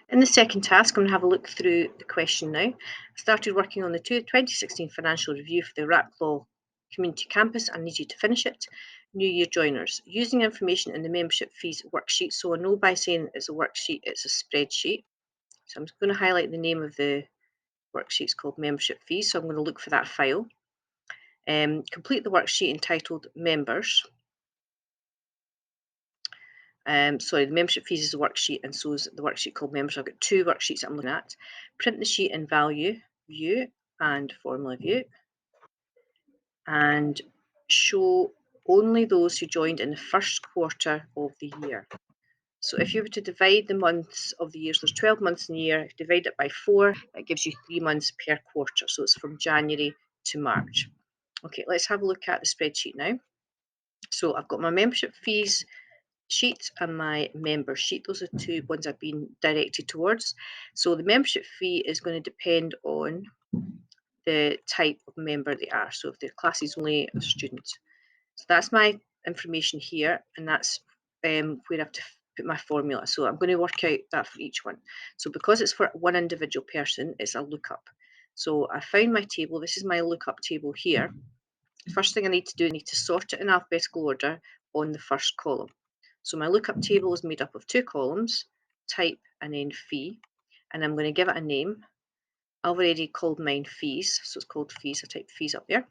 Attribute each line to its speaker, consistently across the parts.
Speaker 1: In the second task, I'm going to have a look through the question now. I started working on the 2016 financial review for the Racklaw Community Campus. I need you to finish it. New Year joiners. Using information in the membership fees worksheet. So I know by saying it's a worksheet, it's a spreadsheet. So I'm just going to highlight the name of the worksheet. It's called membership fees. So I'm going to look for that file. Complete the worksheet entitled members. The membership fees is a worksheet, and so is the worksheet called members. I've got two worksheets I'm looking at. Print the sheet in value view and formula view, and show only those who joined in the first quarter of the year. So if you were to divide the months of the years, there's 12 months in a year, divide it by 4, that gives you 3 months per quarter. So it's from January to March. Okay, let's have a look at the spreadsheet now. So I've got my membership fees sheet and my member sheet. Those are two ones I've been directed towards. So the membership fee is going to depend on the type of member they are. So if they're classes only or students. So that's my information here, and that's where I have to put my formula. So I'm going to work out that for each one. So because it's for one individual person, it's a lookup. So I found my table. This is my lookup table here. The first thing I need to do, I need to sort it in alphabetical order on the first column. So my lookup table is made up of two columns, type and then fee, and I'm going to give it a name. I've already called mine fees, so it's called fees. I typed fees up there.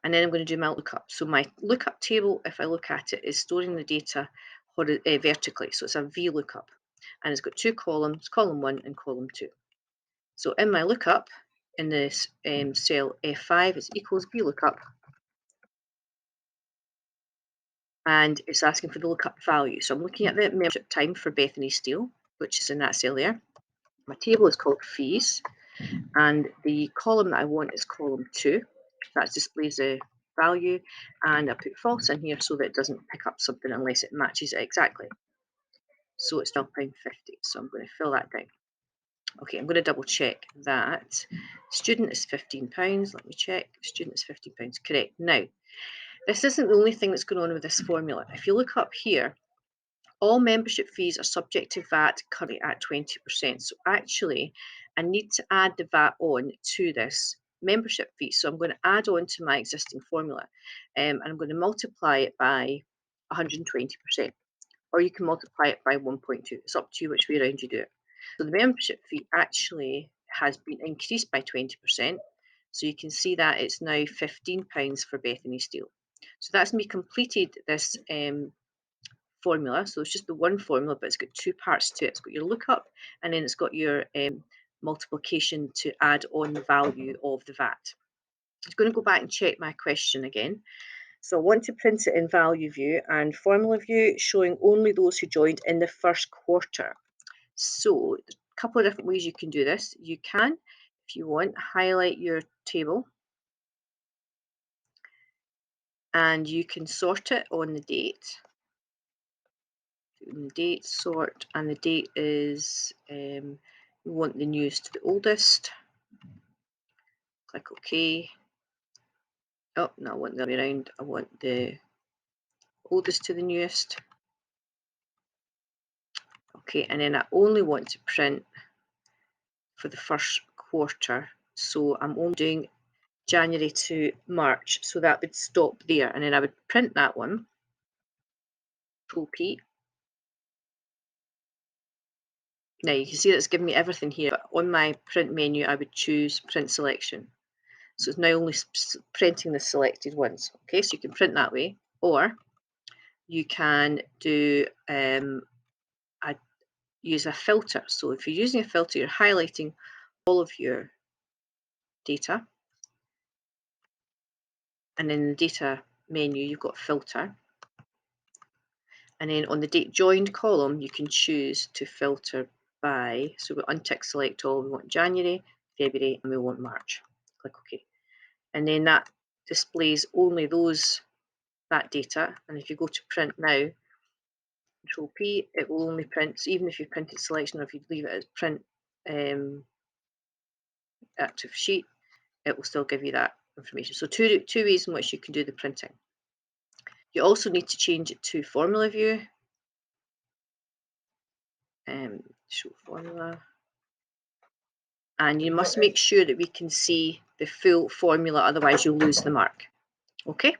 Speaker 1: And then I'm going to do my lookup. So my lookup table, if I look at it, is storing the data vertically. So it's a VLOOKUP, and it's got two columns, column 1 and column 2. So in my lookup, in this cell F5, it's equals VLOOKUP, and it's asking for the lookup value. So I'm looking at the membership time for Bethany Steele, which is in that cell there. My table is called fees, and the column that I want is column 2. That displays the value, and I put false in here so that it doesn't pick up something unless it matches it exactly. So it's £12.50, so I'm going to fill that down. Okay, I'm going to double check that student is £15. Let me check. Student is £15. Correct. Now, this isn't the only thing that's going on with this formula. If you look up here, all membership fees are subject to VAT, currently at 20%. So actually, I need to add the VAT on to this membership fee. So I'm going to add on to my existing formula, and I'm going to multiply it by 120%. Or you can multiply it by 1.2. It's up to you which way around you do it. So the membership fee actually has been increased by 20%. So you can see that it's now £15 for Bethany Steele. So that's me completed this formula. So it's just the one formula, but it's got two parts to it. It's got your lookup, and then it's got your multiplication to add on the value of the VAT. I'm going to go back and check my question again. So I want to print it in value view and formula view, showing only those who joined in the first quarter. So there's a couple of different ways you can do this. You can, if you want, highlight your table, and you can sort it on the date. Date sort, and the date is we want the newest to the oldest. Click OK. Oh no, I want the other way around. I want the oldest to the newest. Okay, and then I only want to print for the first quarter, so I'm only doing January to March, so that would stop there, and then I would print that one. Control P. Now you can see that it's giving me everything here, but on my print menu I would choose print selection. So it's now only printing the selected ones. Okay, so you can print that way, or you can do use a filter. So if you're using a filter, you're highlighting all of your data, and in the data menu you've got filter, and then on the date joined column you can choose to filter by, so we untick select all. We want January, February, and we want March. Click OK, and then that displays only that data. And if you go to print now, Control P, it will only print. So even if you printed selection, or if you leave it as print active sheet, it will still give you that information. So two ways in which you can do the printing. You also need to change it to formula view. Show formula. And you must make sure that we can see the full formula, otherwise you'll lose the mark. Okay?